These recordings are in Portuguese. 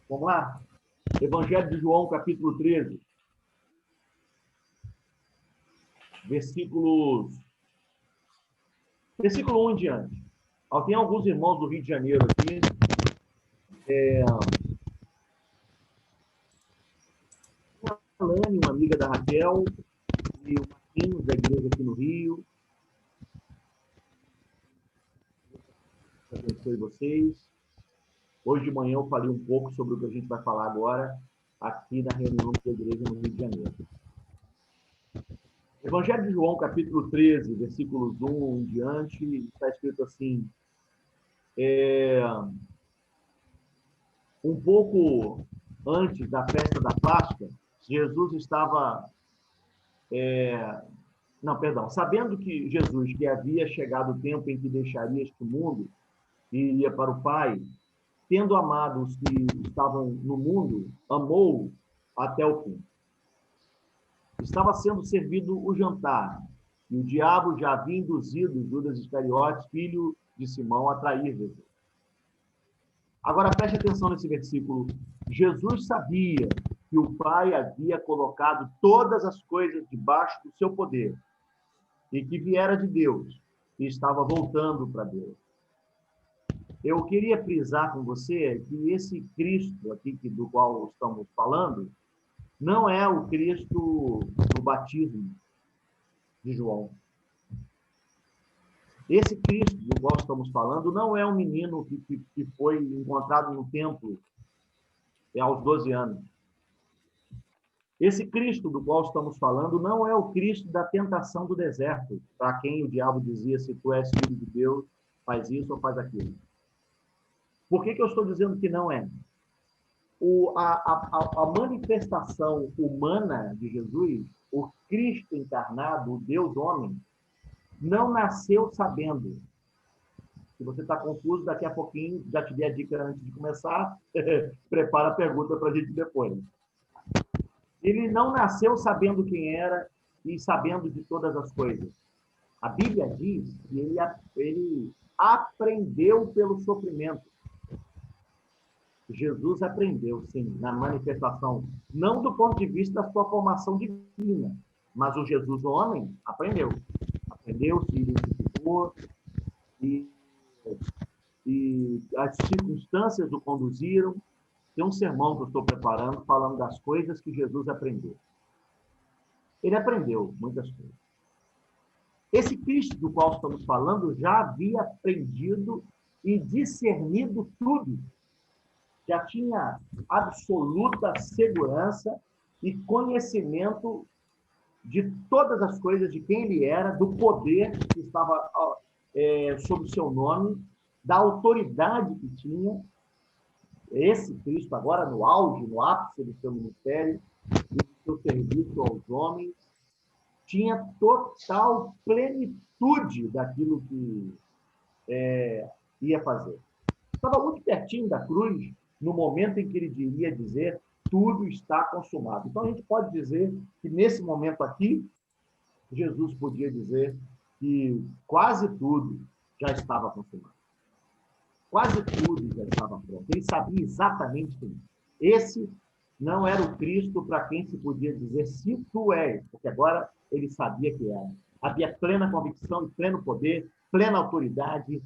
Vamos lá? Evangelho de João, capítulo 13, versículo 1 em diante. Tem alguns irmãos do Rio de Janeiro aqui. A Lani, uma amiga da Raquel, e o Marquinhos, da igreja aqui no Rio. Abençoe vocês. Hoje de manhã eu falei um pouco sobre o que a gente vai falar agora, aqui na reunião da igreja no Rio de Janeiro. Evangelho de João, capítulo 13, versículos 1 em diante, está escrito assim: um pouco antes da festa da Páscoa, Jesus estava... sabendo que Jesus, que havia chegado o tempo em que deixaria este mundo e iria para o Pai, tendo amado os que estavam no mundo, amou até o fim. Estava sendo servido o jantar, e o diabo já havia induzido Judas Iscariotes, filho de Simão, a trair Jesus. Agora preste atenção nesse versículo. Jesus sabia que o Pai havia colocado todas as coisas debaixo do seu poder e que viera de Deus e estava voltando para Deus. Eu queria frisar com você que esse Cristo aqui do qual estamos falando não é o Cristo do batismo de João. Esse Cristo do qual estamos falando não é um menino que foi encontrado no templo aos 12 anos. Esse Cristo do qual estamos falando não é o Cristo da tentação do deserto, para quem o diabo dizia: se tu és filho de Deus, faz isso ou faz aquilo. Por que eu estou dizendo que não é? A manifestação humana de Jesus, o Cristo encarnado, o Deus homem, não nasceu sabendo. Se você está confuso, daqui a pouquinho, já te dei a dica antes de começar, prepara a pergunta para a gente depois. Ele não nasceu sabendo quem era e sabendo de todas as coisas. A Bíblia diz que ele aprendeu pelo sofrimento. Jesus aprendeu, sim, na manifestação, não do ponto de vista da sua formação divina, mas o Jesus homem aprendeu. Aprendeu, se identificou e as circunstâncias o conduziram. Tem um sermão que eu estou preparando falando das coisas que Jesus aprendeu. Ele aprendeu muitas coisas. Esse Cristo do qual estamos falando já havia aprendido e discernido tudo. Já tinha absoluta segurança e conhecimento de todas as coisas, de quem ele era, do poder que estava sob o seu nome, da autoridade que tinha. Esse Cristo, agora no auge, no ápice do seu ministério, do seu serviço aos homens, tinha total plenitude daquilo que ia fazer. Estava muito pertinho da cruz, no momento em que ele iria dizer: tudo está consumado. Então, a gente pode dizer que, nesse momento aqui, Jesus podia dizer que quase tudo já estava consumado. Quase tudo já estava pronto. Ele sabia exatamente quem. Esse não era o Cristo para quem se podia dizer se tu és, porque agora ele sabia que era. Havia plena convicção e pleno poder, plena autoridade,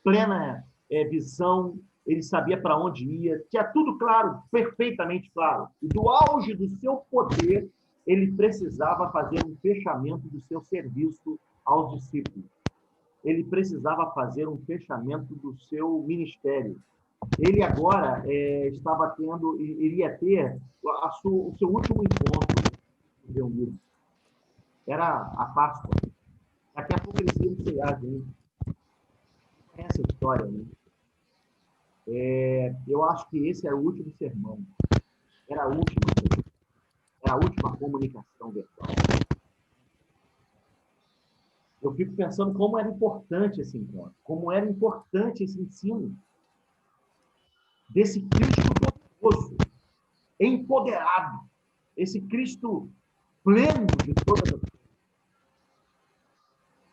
plena visão. Ele sabia para onde ia, tinha tudo claro, perfeitamente claro. E do auge do seu poder, ele precisava fazer um fechamento do seu serviço aos discípulos. Ele precisava fazer um fechamento do seu ministério. Ele agora iria ter o seu último encontro reunido. Era a Páscoa. Daqui a pouco eles iam cear, gente. Essa história, né? Eu acho que esse era o último sermão. Era a última comunicação verbal. Eu fico pensando como era importante esse encontro, como era importante esse ensino desse Cristo poderoso, empoderado, esse Cristo pleno de todas as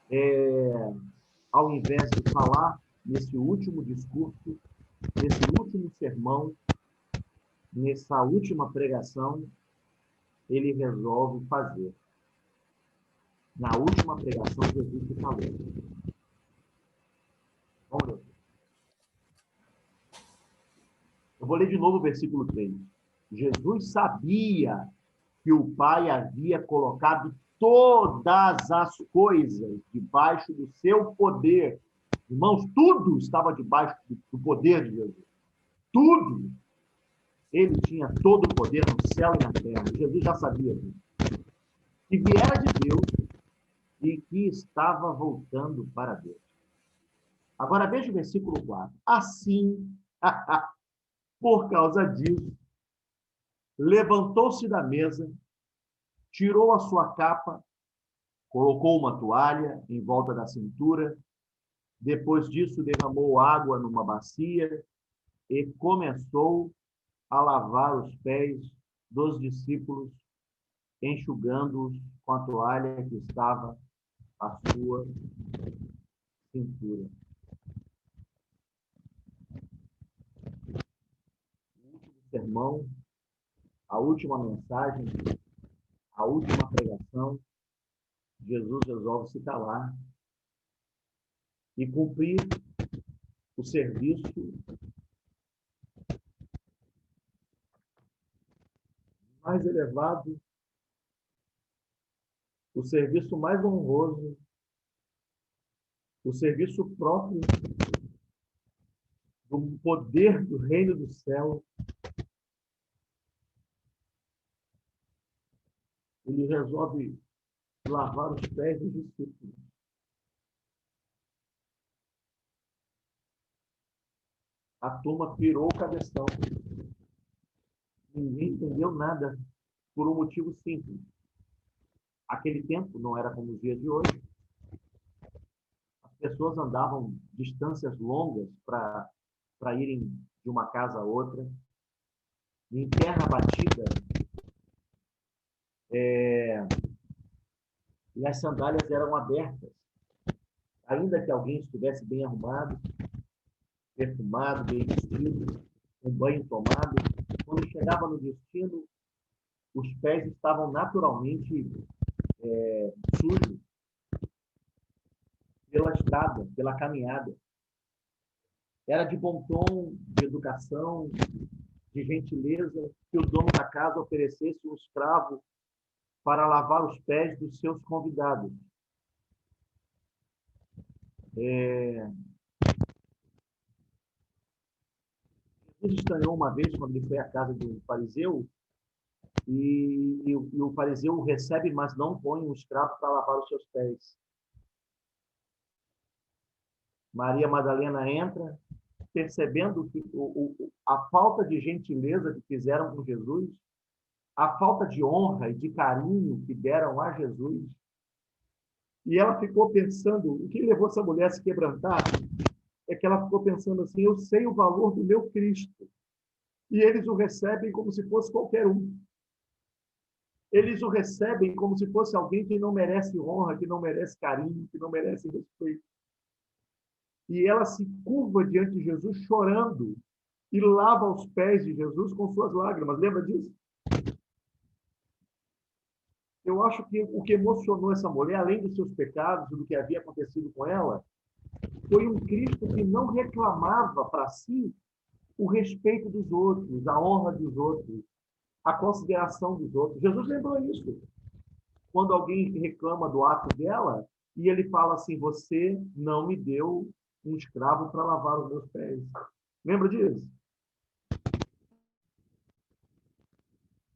coisas. Ao invés de falar nesse último discurso, nesse último sermão, nessa última pregação, ele resolve fazer. Na última pregação, Jesus se falou. Vamos ler. Eu vou ler de novo o versículo 3. Jesus sabia que o Pai havia colocado todas as coisas debaixo do seu poder. Irmãos, tudo estava debaixo do poder de Jesus. Tudo. Ele tinha todo o poder no céu e na terra. Jesus já sabia disso. Que viera de Deus e que estava voltando para Deus. Agora veja o versículo 4. Assim, por causa disso, levantou-se da mesa, tirou a sua capa, colocou uma toalha em volta da cintura, depois disso derramou água numa bacia e começou a lavar os pés dos discípulos, enxugando-os com a toalha que estava à sua cintura. O último sermão, a última mensagem, a última pregação, Jesus resolve se calar e cumprir o serviço mais elevado, o serviço mais honroso, o serviço próprio do poder do reino do céu. Ele resolve lavar os pés dos discípulos. A turma pirou o cabeção. Ninguém entendeu nada por um motivo simples. Aquele tempo não era como os dias de hoje. As pessoas andavam distâncias longas para irem de uma casa a outra. Em terra batida, e as sandálias eram abertas. Ainda que alguém estivesse bem arrumado, perfumado, bem vestido, com banho tomado, quando chegava no destino, os pés estavam naturalmente sujos pela estrada, pela caminhada. Era de bom tom, de educação, de gentileza, que o dono da casa oferecesse um escravo para lavar os pés dos seus convidados. Jesus estranhou uma vez quando ele foi à casa de um fariseu e o fariseu o recebe, mas não põe um escravo para lavar os seus pés. Maria Madalena entra, percebendo que a falta de gentileza que fizeram com Jesus, a falta de honra e de carinho que deram a Jesus, e ela ficou pensando, o que levou essa mulher a se quebrantar é que ela ficou pensando assim, eu sei o valor do meu Cristo, e eles o recebem como se fosse qualquer um. Eles o recebem como se fosse alguém que não merece honra, que não merece carinho, que não merece respeito. E ela se curva diante de Jesus chorando e lava os pés de Jesus com suas lágrimas. Lembra disso? Eu acho que o que emocionou essa mulher, além dos seus pecados e do que havia acontecido com ela, foi um Cristo que não reclamava para si o respeito dos outros, a honra dos outros, a consideração dos outros. Jesus lembrou isso. Quando alguém reclama do ato dela, e ele fala assim, você não me deu um escravo para lavar os meus pés. Lembra disso?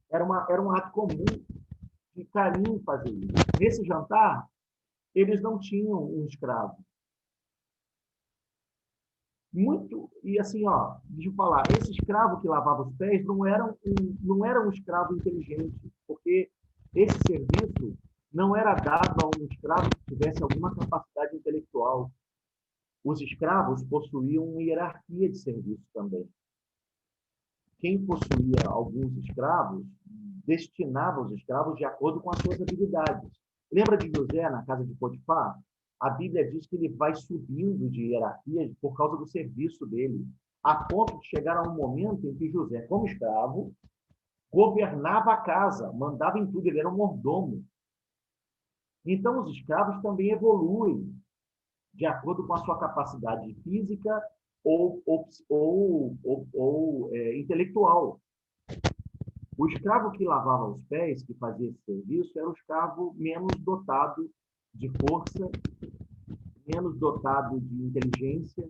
Era um ato comum de carinho fazer isso. Nesse jantar, eles não tinham um escravo. Muito, e assim, deixa eu falar, esse escravo que lavava os pés não era um escravo inteligente, porque esse serviço não era dado a um escravo que tivesse alguma capacidade intelectual. Os escravos possuíam uma hierarquia de serviço também. Quem possuía alguns escravos destinava os escravos de acordo com as suas habilidades. Lembra de José na casa de Potifar? A Bíblia diz que ele vai subindo de hierarquia por causa do serviço dele. a ponto de chegar a um momento em que José, como escravo, governava a casa, mandava em tudo, ele era um mordomo. Então, os escravos também evoluem de acordo com a sua capacidade física ou intelectual. O escravo que lavava os pés, que fazia esse serviço, era o escravo menos dotado de força, menos dotado de inteligência,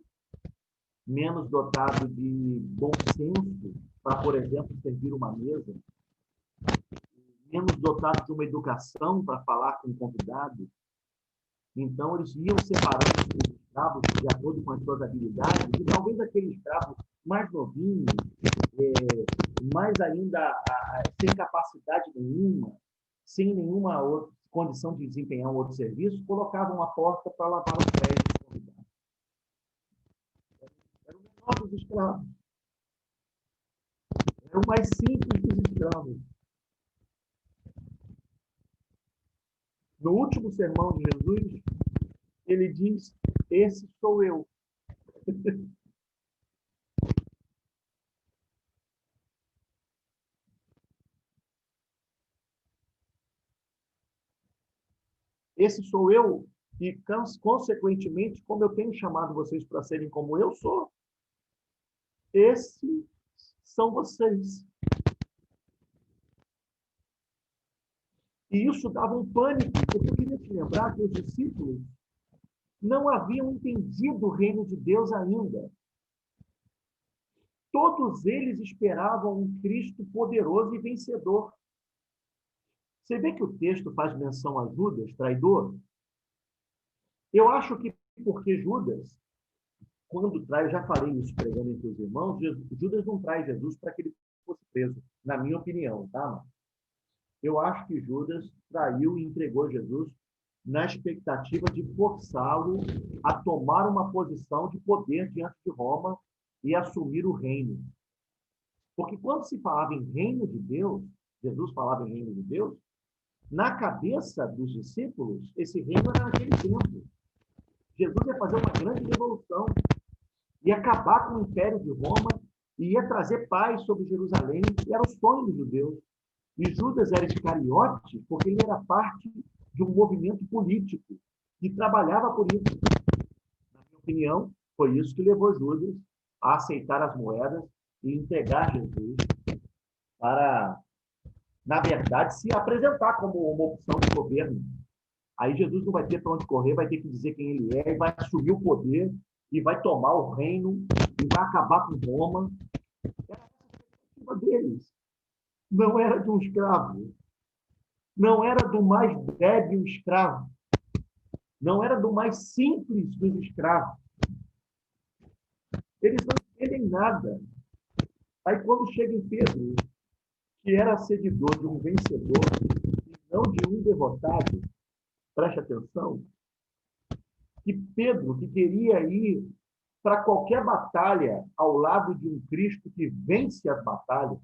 menos dotado de bom senso para, por exemplo, servir uma mesa, menos dotado de uma educação para falar com o convidado. Então, eles iam separando os escravos de acordo com as suas habilidades, e talvez aquele escravo mais novinho, mais ainda sem capacidade nenhuma, sem nenhuma outra condição de desempenhar um outro serviço, colocavam a porta para lavar os pés dos convidados. Era o menor dos escravos. Era o mais simples dos escravos. No último sermão de Jesus, ele diz: esse sou eu. Esse sou eu, e, consequentemente, como eu tenho chamado vocês para serem como eu sou, esses são vocês. E isso dava um pânico, porque eu queria te lembrar que os discípulos não haviam entendido o reino de Deus ainda. Todos eles esperavam um Cristo poderoso e vencedor. Você vê que o texto faz menção a Judas, traidor? Eu acho que porque Judas, quando trai, eu já falei isso pregando entre os irmãos, Judas não traz Jesus para que ele fosse preso, na minha opinião, tá? Eu acho que Judas traiu e entregou Jesus na expectativa de forçá-lo a tomar uma posição de poder diante de Roma e assumir o reino. Porque quando se falava em reino de Deus, Jesus falava em reino de Deus, na cabeça dos discípulos, esse reino era naquele tempo. Jesus ia fazer uma grande revolução, ia acabar com o império de Roma e ia trazer paz sobre Jerusalém, e era o sonho dos judeus. E Judas era iscariote porque ele era parte de um movimento político que trabalhava por isso. Na minha opinião, foi isso que levou Judas a aceitar as moedas e entregar Jesus para, na verdade, se apresentar como uma opção de governo. Aí Jesus não vai ter para onde correr, vai ter que dizer quem ele é, e vai assumir o poder, e vai tomar o reino, e vai acabar com Roma. Era a expectativa deles. Não era de um escravo. Não era do mais débil escravo. Não era do mais simples dos escravos. Eles não entendem nada. Aí, quando chega em Pedro, que era seguidor de um vencedor e não de um derrotado, preste atenção, que Pedro, que queria ir para qualquer batalha ao lado de um Cristo que vence as batalhas,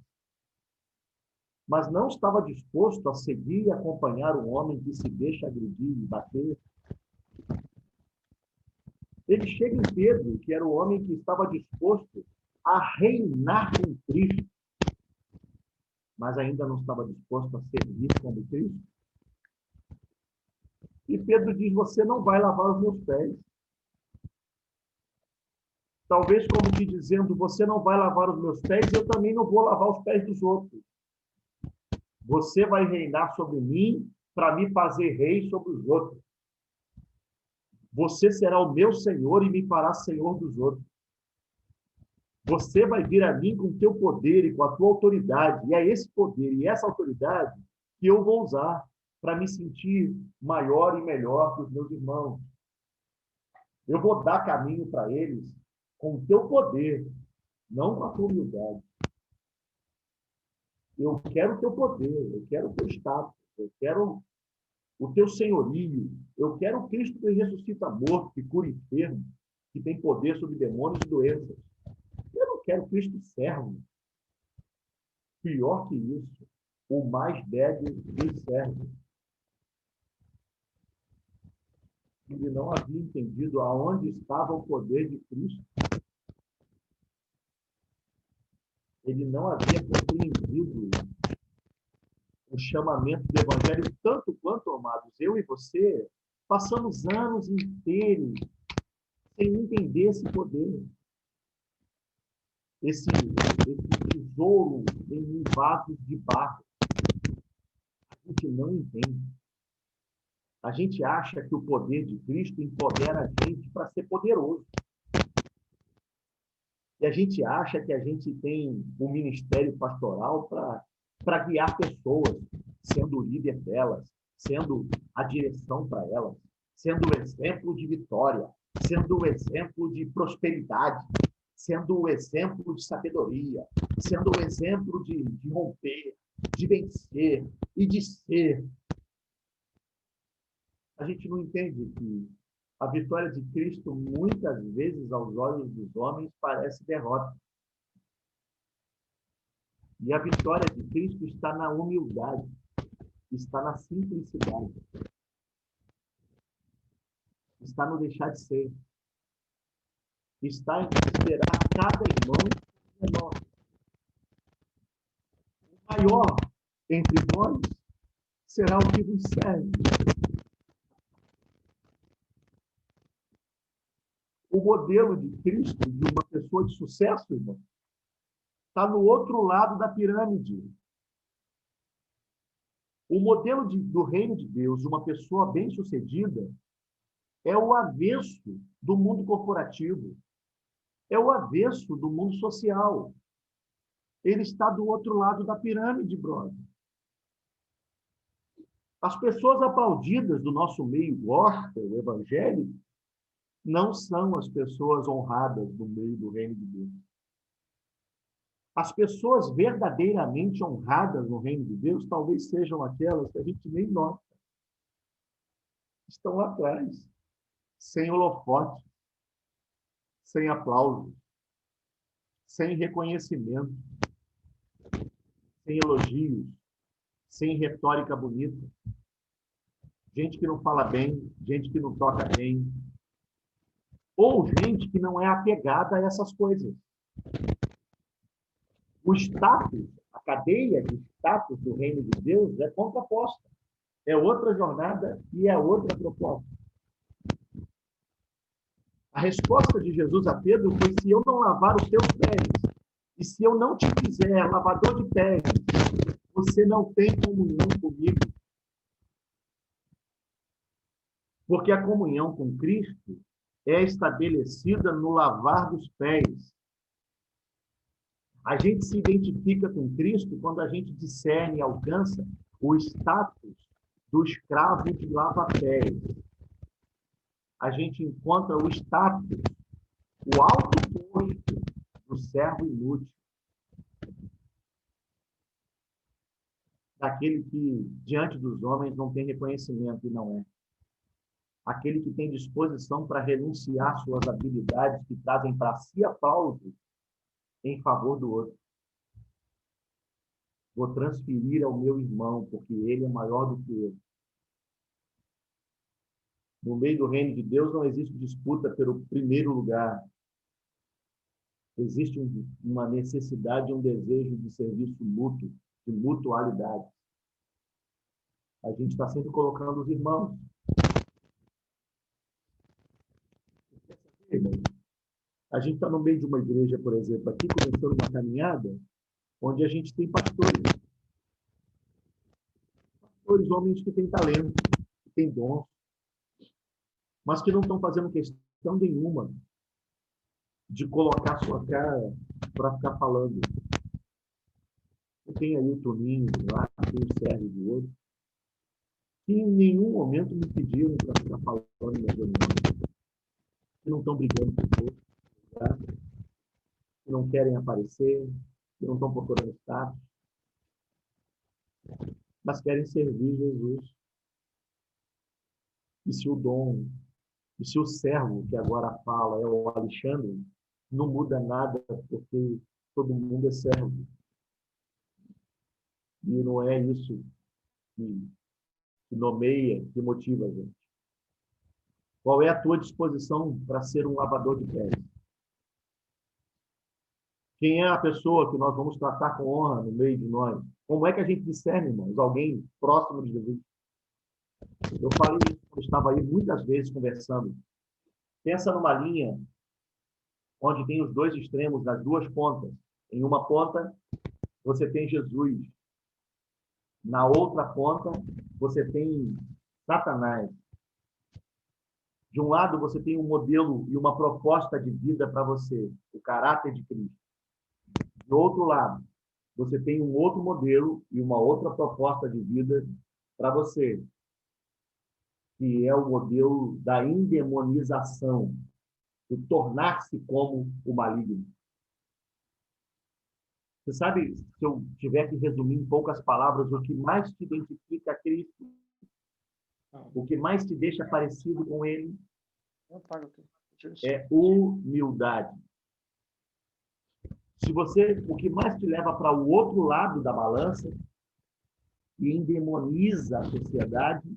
mas não estava disposto a seguir e acompanhar um homem que se deixa agredir e bater. Ele chega em Pedro, que era o homem que estava disposto a reinar com Cristo, mas ainda não estava disposto a servir como Cristo. E Pedro diz: você não vai lavar os meus pés. Talvez como que dizendo: você não vai lavar os meus pés, eu também não vou lavar os pés dos outros. Você vai reinar sobre mim para me fazer rei sobre os outros. Você será o meu Senhor e me fará Senhor dos outros. Você vai vir a mim com o teu poder e com a tua autoridade. E é esse poder e essa autoridade que eu vou usar para me sentir maior e melhor que os meus irmãos. Eu vou dar caminho para eles com o teu poder, não com a tua humildade. Eu quero o teu poder, eu quero o teu status, eu quero o teu senhorio, eu quero o Cristo que ressuscita morto, que cura enfermo, que tem poder sobre demônios e doenças. Eu não quero Cristo servo. Pior que isso, o mais débil dos servos. Ele não havia entendido aonde estava o poder de Cristo. ele não havia compreendido o chamamento do Evangelho tanto quanto, amados, eu e você passamos anos inteiros sem entender esse poder, esse tesouro em vasos de barro. A gente não entende. A gente acha que o poder de Cristo empodera a gente para ser poderoso. E a gente acha que a gente tem um ministério pastoral para guiar pessoas, sendo o líder delas, sendo a direção para elas, sendo o exemplo de vitória, sendo o exemplo de prosperidade, sendo o exemplo de sabedoria, sendo o exemplo de romper, de vencer e de ser. A gente não entende que a vitória de Cristo, muitas vezes, aos olhos dos homens, parece derrota. E a vitória de Cristo está na humildade, está na simplicidade, está no deixar de ser, está em considerar cada irmão menor. O maior entre vós será o que vos serve. O modelo de Cristo, de uma pessoa de sucesso, irmão, está no outro lado da pirâmide. O modelo do reino de Deus, de uma pessoa bem-sucedida, é o avesso do mundo corporativo, é o avesso do mundo social. Ele está do outro lado da pirâmide, brother. As pessoas aplaudidas do nosso meio gospel, evangélico, não são as pessoas honradas do meio do reino de Deus. As pessoas verdadeiramente honradas no reino de Deus talvez sejam aquelas que a gente nem nota. Estão lá atrás, sem holofote, sem aplauso, sem reconhecimento, sem elogios, sem retórica bonita. Gente que não fala bem, gente que não toca bem, ou gente que não é apegada a essas coisas. O status, a cadeia de status do reino de Deus é contraposta. É outra jornada e é outra proposta. A resposta de Jesus a Pedro foi: se eu não lavar os teus pés, e se eu não te fizer lavador de pés, você não tem comunhão comigo. Porque a comunhão com Cristo é estabelecida no lavar dos pés. A gente se identifica com Cristo quando a gente discerne e alcança o status do escravo de lava-pés. A gente encontra o status, o alto posto do servo inútil. Daquele que, diante dos homens, não tem reconhecimento e não é. Aquele que tem disposição para renunciar suas habilidades que trazem para si aplausos em favor do outro. Vou transferir ao meu irmão, porque ele é maior do que eu. No meio do reino de Deus não existe disputa pelo primeiro lugar. Existe uma necessidade, um desejo de serviço mútuo, de mutualidade. A gente está sempre colocando os irmãos. A gente está no meio de uma igreja, por exemplo, aqui começando uma caminhada, onde a gente tem pastores. Pastores, homens que têm talento, que têm dom, mas que não estão fazendo questão nenhuma de colocar sua cara para ficar falando. Tem aí o Toninho de lá, tem o Sérgio de outro, que em nenhum momento me pediram para ficar falando na reunião, que não estão brigando com o outro, tá? Que não querem aparecer, que não estão procurando status, mas querem servir Jesus. E se o dom, e se o servo que agora fala é o Alexandre, não muda nada, porque todo mundo é servo. E não é isso que nomeia, que motiva a gente. Qual é a tua disposição para ser um lavador de pés? Quem é a pessoa que nós vamos tratar com honra no meio de nós? Como é que a gente discerne, irmãos, alguém próximo de Jesus? Eu falei isso quando estava aí muitas vezes conversando. Pensa numa linha onde tem os dois extremos, nas duas pontas. Em uma ponta, você tem Jesus. Na outra ponta, você tem Satanás. De um lado, você tem um modelo e uma proposta de vida para você, o caráter de Cristo. Do outro lado, você tem um outro modelo e uma outra proposta de vida para você, que é o modelo da endemonização, de tornar-se como o maligno. Você sabe, se eu tiver que resumir em poucas palavras, o que mais te identifica a Cristo, o que mais te deixa parecido com Ele, é humildade. Se você, o que mais te leva para o outro lado da balança e endemoniza a sociedade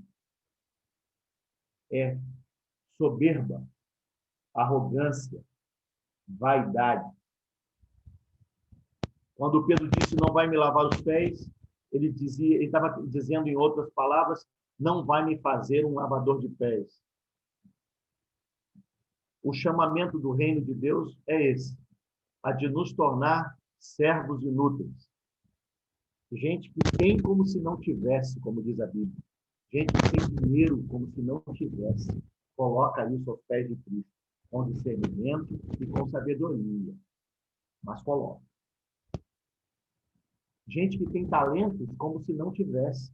é soberba, arrogância, vaidade. Quando Pedro disse, não vai me lavar os pés, ele estava dizendo em outras palavras, não vai me fazer um lavador de pés. O chamamento do reino de Deus é esse, a de nos tornar servos inúteis. Gente que tem como se não tivesse, como diz a Bíblia. Gente que tem dinheiro como se não tivesse. Coloca isso aos pés de Cristo, com discernimento e com sabedoria. Mas coloca. Gente que tem talentos como se não tivesse.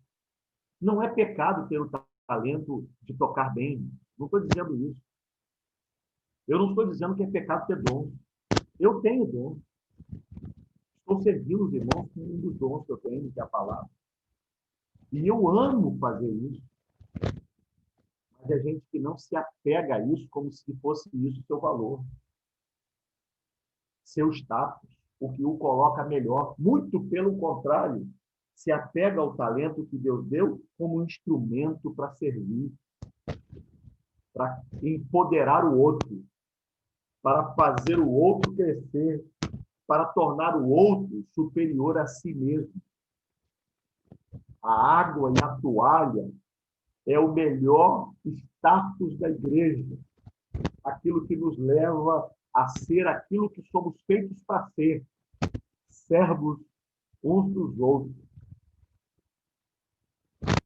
Não é pecado ter o talento de tocar bem. Não estou dizendo isso. Eu não estou dizendo que é pecado ter dom. Eu tenho dom. Estou servindo os irmãos com um dos dons que eu tenho, que é a palavra. E eu amo fazer isso. Mas é gente que não se apega a isso como se fosse isso seu valor. Seu status, o que o coloca melhor. Muito pelo contrário, se apega ao talento que Deus deu como um instrumento para servir, para empoderar o outro, para fazer o outro crescer, para tornar o outro superior a si mesmo. A água e a toalha é o melhor status da igreja, aquilo que nos leva a ser aquilo que somos feitos para ser, servos uns dos outros.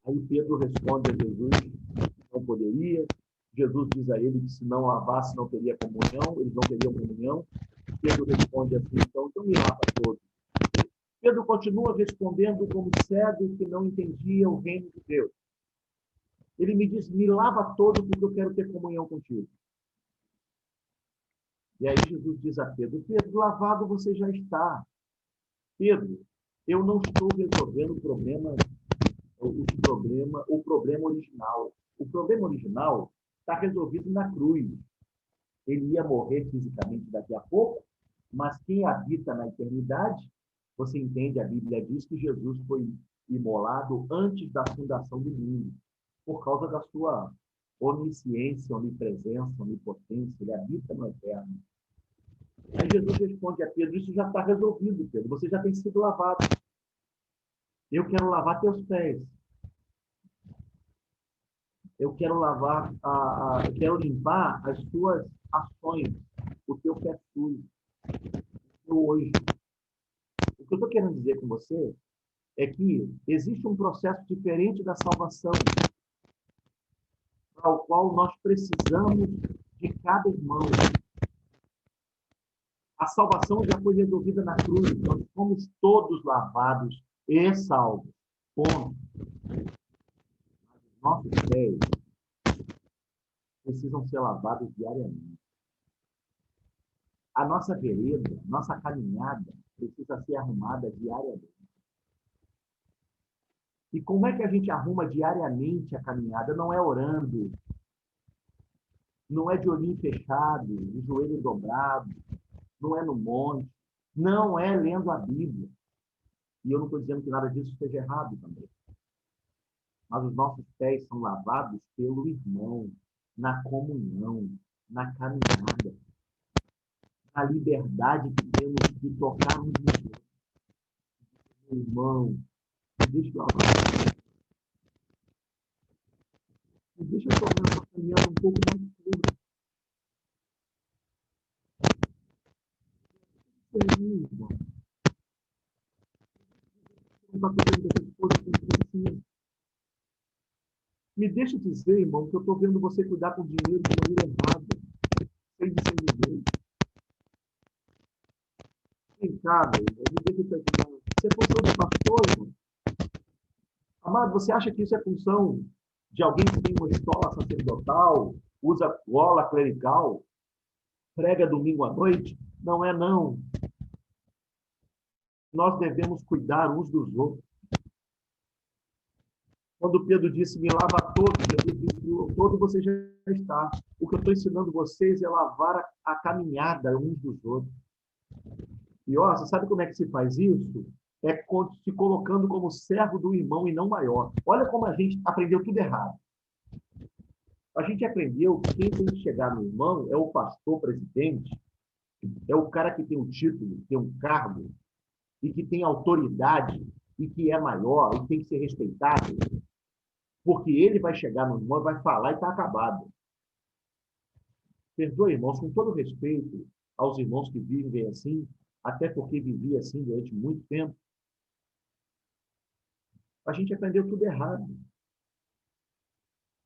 Aí Pedro responde a Jesus que não poderia. Jesus diz a ele que se não lavasse não teria comunhão, eles não teriam comunhão. Pedro responde assim, então me lava todo. Pedro continua respondendo como cego que não entendia o reino de Deus. Ele me diz, me lava todo porque eu quero ter comunhão contigo. E aí Jesus diz a Pedro, Pedro, lavado você já está. Pedro, eu não estou resolvendo o problema original. O problema original está resolvido na cruz. Ele ia morrer fisicamente daqui a pouco, mas quem habita na eternidade, você entende, a Bíblia diz que Jesus foi imolado antes da fundação do mundo, por causa da sua onisciência, onipresença, onipotência, ele habita no eterno. Aí Jesus responde a Pedro, isso já está resolvido, Pedro, você já tem sido lavado. Eu quero lavar teus pés. Eu quero eu quero limpar as tuas ações, o teu pé sujo, hoje. O que eu estou querendo dizer com você é que existe um processo diferente da salvação, para o qual nós precisamos de cada irmão. A salvação já foi resolvida na cruz, nós fomos todos lavados e salvos. Ponto. Nossos pés precisam ser lavados diariamente. A nossa vereda, nossa caminhada precisa ser arrumada diariamente. E como é que a gente arruma diariamente a caminhada? Não é orando, não é de olhinho fechado, de joelho dobrado, não é no monte, não é lendo a Bíblia. E eu não estou dizendo que nada disso esteja errado também. Mas os nossos pés são lavados pelo irmão, na comunhão, na caminhada, na liberdade que temos que tocar um dia. Meu irmão, deixa eu abraçar. Deixa eu tornar essa caminhada um pouco mais segura. Irmão. Não está fazendo essa coisa com precisa. Me deixa dizer, irmão, que eu estou vendo você cuidar com dinheiro de maneira errada, sem discernimento. Vem cá, meu irmão, me deixa te ajudar. Isso é função de pastor, irmão. Amado, você acha que isso é função de alguém que tem uma escola sacerdotal, usa gola clerical, prega domingo à noite? Não é, não. Nós devemos cuidar uns dos outros. Quando Pedro disse, me lava todo, Jesus disse, todo você já está. O que eu estou ensinando vocês é lavar a caminhada uns dos outros. E, ó, você sabe como é que se faz isso? É se colocando como servo do irmão e não maior. Olha como a gente aprendeu tudo errado. A gente aprendeu que quem tem que chegar no irmão é o pastor presidente, é o cara que tem um título, tem um cargo, e que tem autoridade, e que é maior, e tem que ser respeitado, porque ele vai chegar no irmão, vai falar e está acabado. Perdoe, irmãos, com todo respeito aos irmãos que vivem assim, até porque vivi assim durante muito tempo, a gente aprendeu tudo errado.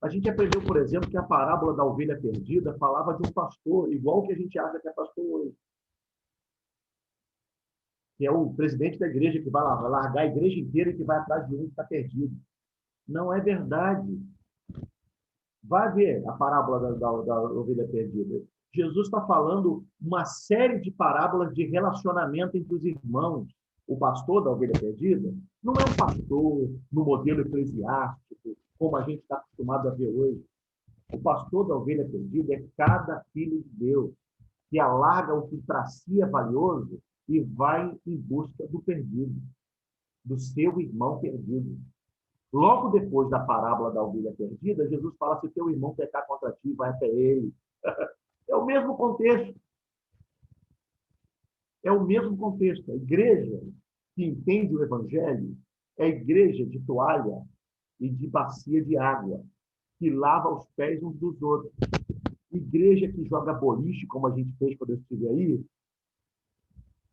A gente aprendeu, por exemplo, que a parábola da ovelha perdida falava de um pastor, igual que a gente acha que é pastor hoje. Que é o presidente da igreja que vai largar a igreja inteira e que vai atrás de um que está perdido. Não é verdade. Vai ver a parábola da ovelha perdida. Jesus está falando uma série de parábolas de relacionamento entre os irmãos. O pastor da ovelha perdida não é um pastor no modelo eclesiástico, como a gente está acostumado a ver hoje. O pastor da ovelha perdida é cada filho de Deus, que alarga o que para si é valioso e vai em busca do perdido, do seu irmão perdido. Logo depois da parábola da ovelha perdida, Jesus fala: se teu irmão pecar contra ti, vai até ele. É o mesmo contexto. É o mesmo contexto. A igreja que entende o evangelho é a igreja de toalha e de bacia de água, que lava os pés uns dos outros. Igreja que joga boliche, como a gente fez quando eu estive aí,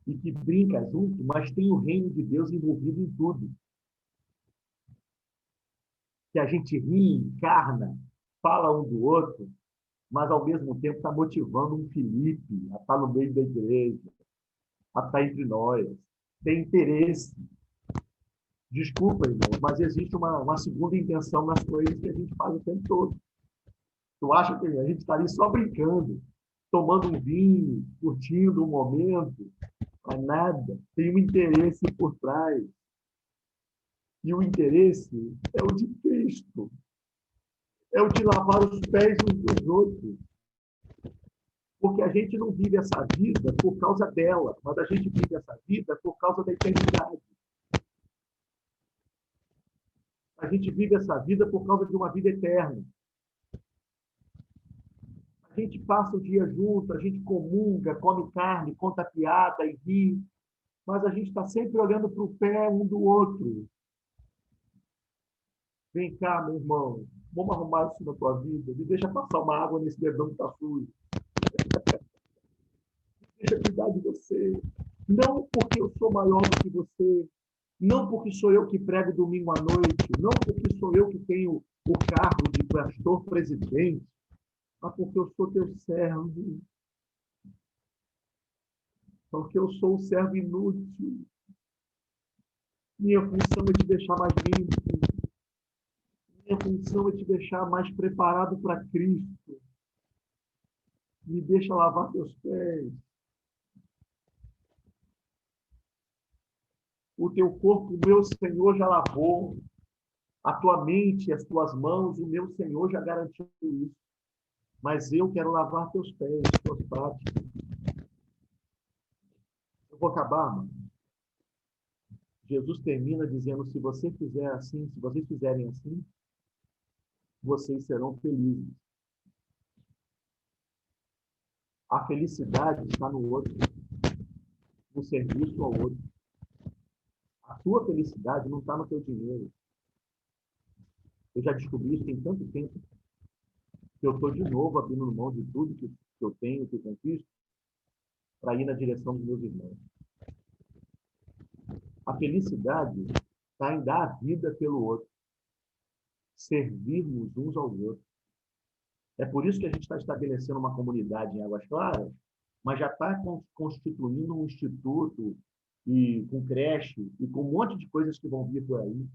e que brinca junto, mas tem o reino de Deus envolvido em tudo. Que a gente ri, encarna, fala um do outro, mas ao mesmo tempo está motivando um Felipe a estar no meio da igreja, a estar entre nós. Tem interesse. Desculpa, irmão, mas existe uma segunda intenção nas coisas que a gente faz o tempo todo. Tu acha que a gente está ali só brincando, tomando um vinho, curtindo um momento? Mas nada. Tem um interesse por trás. E o interesse é o de Cristo. É o de lavar os pés uns dos outros. Porque a gente não vive essa vida por causa dela, mas a gente vive essa vida por causa da eternidade. A gente vive essa vida por causa de uma vida eterna. A gente passa o dia junto, a gente comunga, come carne, conta piada e ri, mas a gente está sempre olhando para o pé um do outro. Vem cá, meu irmão, vamos arrumar isso na tua vida. Me deixa passar uma água nesse dedão que está sujo. Deixa cuidar de você. Não porque eu sou maior do que você, não porque sou eu que prego domingo à noite, não porque sou eu que tenho o cargo de pastor presidente, mas porque eu sou teu servo, porque eu sou um servo inútil. Minha função é te deixar mais limpo, minha função é te deixar mais preparado para Cristo. Me deixa lavar teus pés. O teu corpo, o meu Senhor já lavou. A tua mente, as tuas mãos, o meu Senhor já garantiu isso. Mas eu quero lavar teus pés, tuas práticas. Eu vou acabar, mano. Jesus termina dizendo: se você fizer assim, se vocês fizerem assim, vocês serão felizes. A felicidade está no outro. o serviço ao outro. A tua felicidade não está no teu dinheiro. Eu já descobri isso tem tanto tempo que eu estou de novo abrindo mão de tudo que eu tenho, que eu conquisto, para ir na direção dos meus irmãos. A felicidade está em dar a vida pelo outro, servirmos uns aos outros. É por isso que a gente está estabelecendo uma comunidade em Águas Claras, mas já está constituindo um instituto e com creche e com um monte de coisas que vão vir por aí,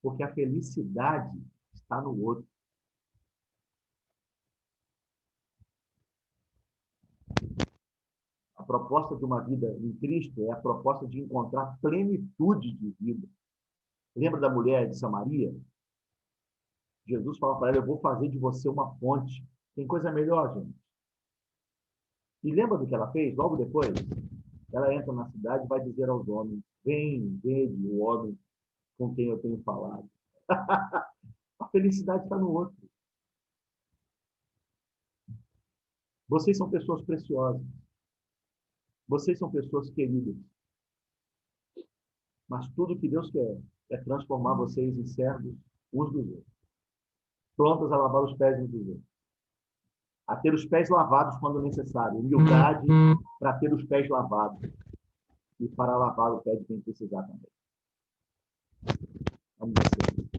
porque a felicidade está no outro. A proposta de uma vida em Cristo é a proposta de encontrar plenitude de vida. Lembra da mulher de Samaria? Jesus fala para ela, eu vou fazer de você uma ponte. Tem coisa melhor, gente. E lembra do que ela fez? Logo depois, ela entra na cidade e vai dizer aos homens, vem, vede o homem com quem eu tenho falado. A felicidade está no outro. Vocês são pessoas preciosas. Vocês são pessoas queridas. Mas tudo que Deus quer é transformar vocês em servos uns dos outros. Prontos a lavar os pés uns dos outros. A ter os pés lavados quando necessário. Humildade para ter os pés lavados. E para lavar o pé de quem precisar também. Vamos ver.